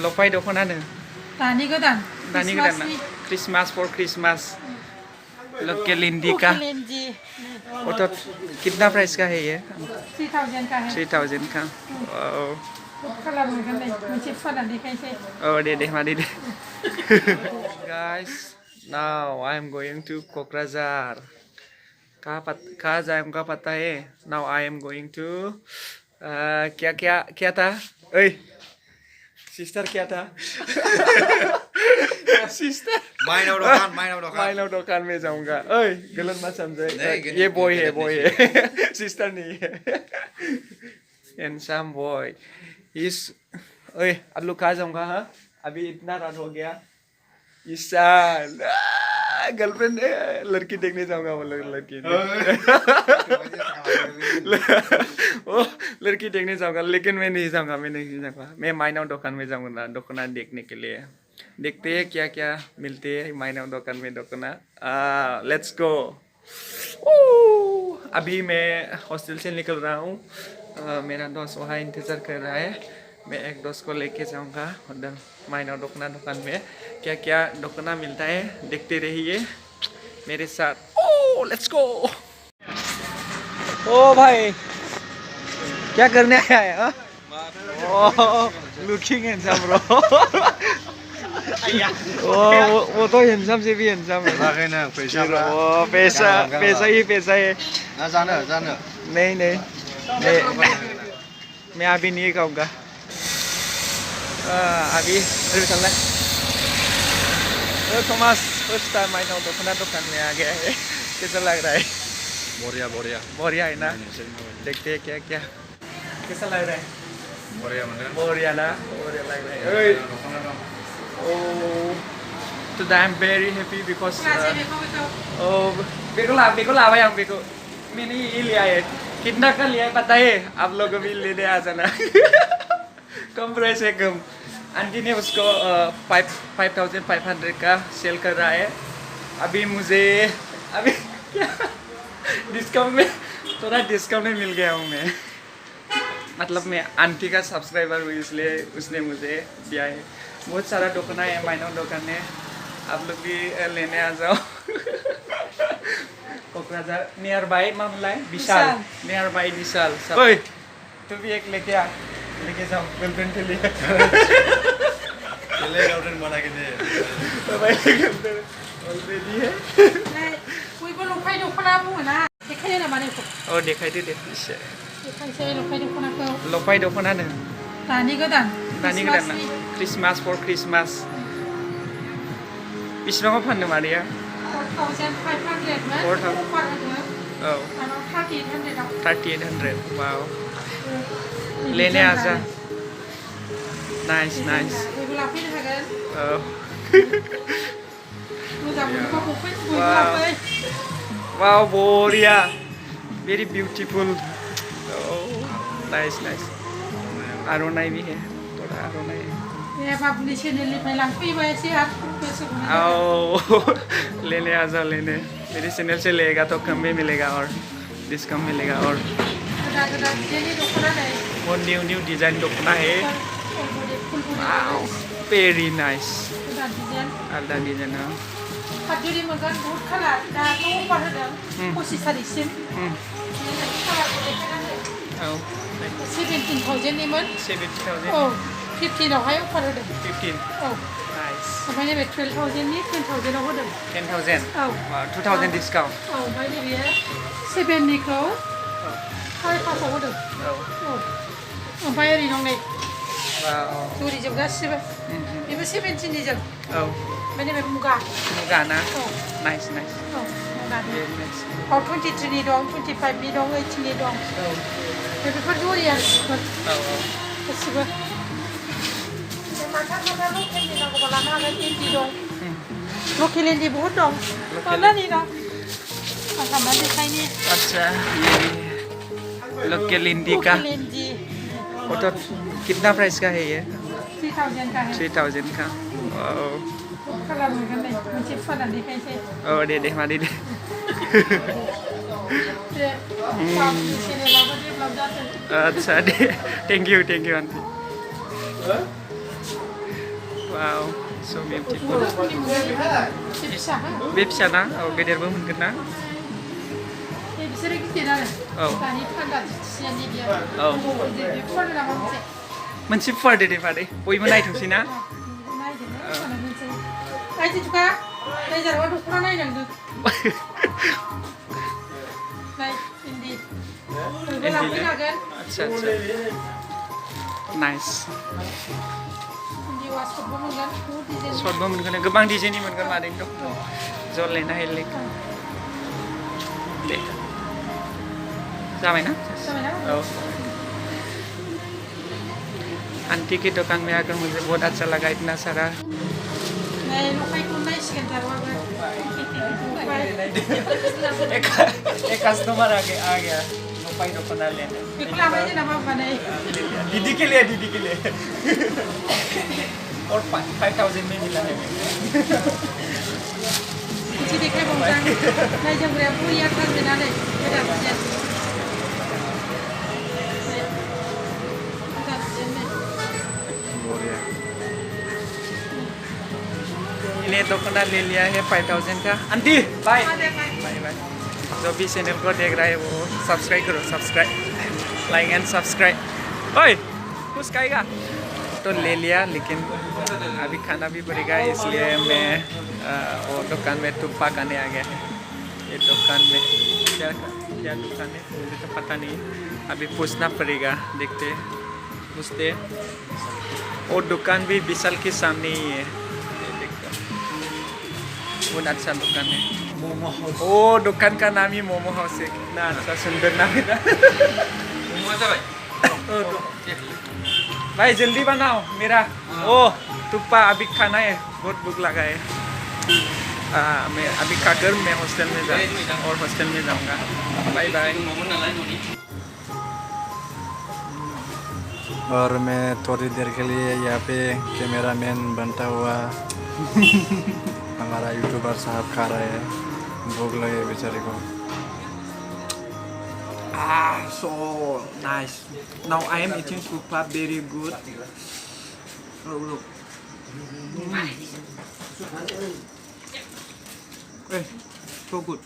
लफाय दख'नानो दानि गोदान ना Christmas for Christmas local इंडी का वो तो कितना प्राइस का है ये 3000 का है 3000 का कलरเหมือนกันเลยมันชิปฟันอันนี้ใครใช่ देมาดิ guys now I am going to Kokrazar कहाँ जाऊँगा पता है now I am going to क्या क्या क्या था ओए सिस्टर क्या था सिस्टर माइनव दुकान में जाऊँगा ओए गलत मत समझे ये बॉय है सिस्टर नहीं है हैंडसम बॉय इस ओए अल्लू कहाँ जाऊँगा हाँ अभी इतना रात हो गया ईशान गर्लफ्रेंड लड़की देखने जाऊँगा वो लड़की वो लड़की देखने जाऊँगा लेकिन मैं नहीं जाऊँगा मैं माइनव दुकान में जाऊँगा दुकान देखने के लिए देखते हैं क्या क्या मिलते हैं माइनव दुकान में दुकान लेट्स गो अभी मैं हॉस्टल से निकल रहा हूँ मेरा दोस्त वहाँ इंतज़ार कर रहा है मैं एक दोस्त को लेके जाऊँगा उधर माइनव दुकान में क्या क्या दुकान मिलता है देखते रहिए मेरे साथ लेट्स गो ओ भाई क्या करने आया है लुकिंग हैंडसम ब्रो वो तो हैंडसम से भी हैंडसम है पैसा ही जानो नहीं मैं अभी नहीं खाऊंगा अभी चल रहा है थॉमस फर्स्ट टाइम माइनव दुकान में आ गया है कैसा लग रहा है बढ़िया है ना देखते हैं क्या क्या कैसा लग रहा है बढ़िया ना बढ़िया लग रहा है today I'm very happy because बेको लावा यहाँ बेको मैंने ये लिया है कितना का लिया है पता है आप लोग भी लेने आ जाना कम प्राइस है कम आंटी ने उसको 5500 का सेल कर रहा है अभी मुझे डिस्काउंट में थोड़ा डिस्काउंट में मिल गया हूँ मैं मतलब मैं आंटी का सब्सक्राइबर हूँ इसलिए उसने मुझे दिया है बहुत सारा दुकान है माइनव दुकान है आप लोग भी लेने आ जाओ कोकराझार नियर बाय मामला है विशाल नियर बाय विशाल ओए तू भी एक लेके जाओ गर्लफ्रेंड के लिए गर्लफ्रेंड बना के दे भाई गर्लफ्रेंड ऑलरेडी है कोई को लफाय दख'ना बुङो ना देखायो नामा नोंखौ देखायदो दे एसे देखायसै लफाय दख'नाखौ लफाय दख'नानो दानि गोदान ना क्रिसमास फॉर क्रिसमस बेसेबाङाव फाननो मादैया 3800 वाव लेने आजा नाइस वाव बढ़िया वेरी ब्यूटीफुल नाइस आर'नाइ भी है थोड़ा आर'नाइ बाबुनि चैनलनिफ्राय लांफैबाय एसे लेने आ जाओ लेने मेरी चैनल से लेगा तो कम भी मिलेगा और डिस्काउंट मिलेगा और वो न्यू डिजाइन दुकान है वेरी नाइस आलदा डिजाइन जुदि मोनगोन बहुत खालार दाथ' अफार होदों 25 तारिखसिम 17,000 निमोन 17,000 15 आवहाय अफार होदों 15 नाइस ओमफ्राय नैबे 12,000 नि 10,000 आव होदों 10,000 2000 डिस्काउंट ओमफ्राय नैबे 7 निखौ 5,500 आव होदों ओमफ्राय ओरै दं नै जुरिजोब गासिबो बेबो 17 निजों ओमफ्राय नैबे मुगा ना नाइस मुगा 23 नि दं 25 नि दं 18 नि दं बेफोर जुरिया गासिबो लोकेल इन्दि बहुत दं मालानि दं आसामना देखायनि अच्छा लोकेल इंडी का वो तो कितना प्राइस का है ये 3000 का है 3000 का कलरเหมือนกันเลยมันชิปฟันอันนี้ใครใช่ देมาดิ अच्छा thank you aunty Wow, so beautiful. Ini mungkin bisa ha. Beb sana, oh gederbo mungkin na. Bisa gitu dah. Oh. Tadi pandai sian dia. Oh. Dia pun nama macam. Moनसे फार दे फादै बयबो नायथोंसै ना Aja juga, saya jarang dulu pernah naik dong. Naik ini, berlaku kan? आच्छा आच्छा nice Ini waspada banget kan? सर्टबो मोनगोन गोबां डिजाइननि मोनगोन मादैनि दखानाव जलायना हायले दे जाबाय ना Sama ya? औ आंटी की दुकान में आकर मुझे बहुत अच्छा लगा इतना सारा Naik lokai pun naik sekian taruh apa? एक कस्टमर आ गया लोपाई दुकान लेने Iklan aja nama apa naik? दीदी के लिए और 5,000 में मिला है Isi dekai bongkang, naik jam berapa? Ya kan benar deh, beda macam. इन्हें दुकान ले लिया है 5,000 का आंटी बाय बाय बाय जो भी चैनल को देख रहा है वो सब्सक्राइब करो सब्सक्राइब लाइक एंड सब्सक्राइब ओए कुछ खाएगा तो ले लिया लेकिन अभी खाना भी पड़ेगा इसलिए मैं वो दुकान में तुप्पा खाने आ गया ये दुकान में क्या दुकान है मुझे तो पता नहीं अभी पूछना पड़ेगा पूछते और दुकान भी विशाल के सामने ही है बहुत अच्छा दुकान है मोमो हाउस ओ दुकान का नाम ही मोमो हाउस है कितना अच्छा सुंदर नाम है ना मोमो भाई भाई जल्दी बनाओ मेरा ओ तुप्पा अभी खाना है बहुत भूख लगा है मैं अभी खाकर मैं हॉस्टल में जाऊंगा बाय बाय और मैं थोड़ी देर के लिए यहाँ पे कैमरामैन बनता हुआ हमारा यूट्यूबर साहब खा रहे हैं भूख लगे बेचारे को so nice now I am eating tuppa very good oh look so good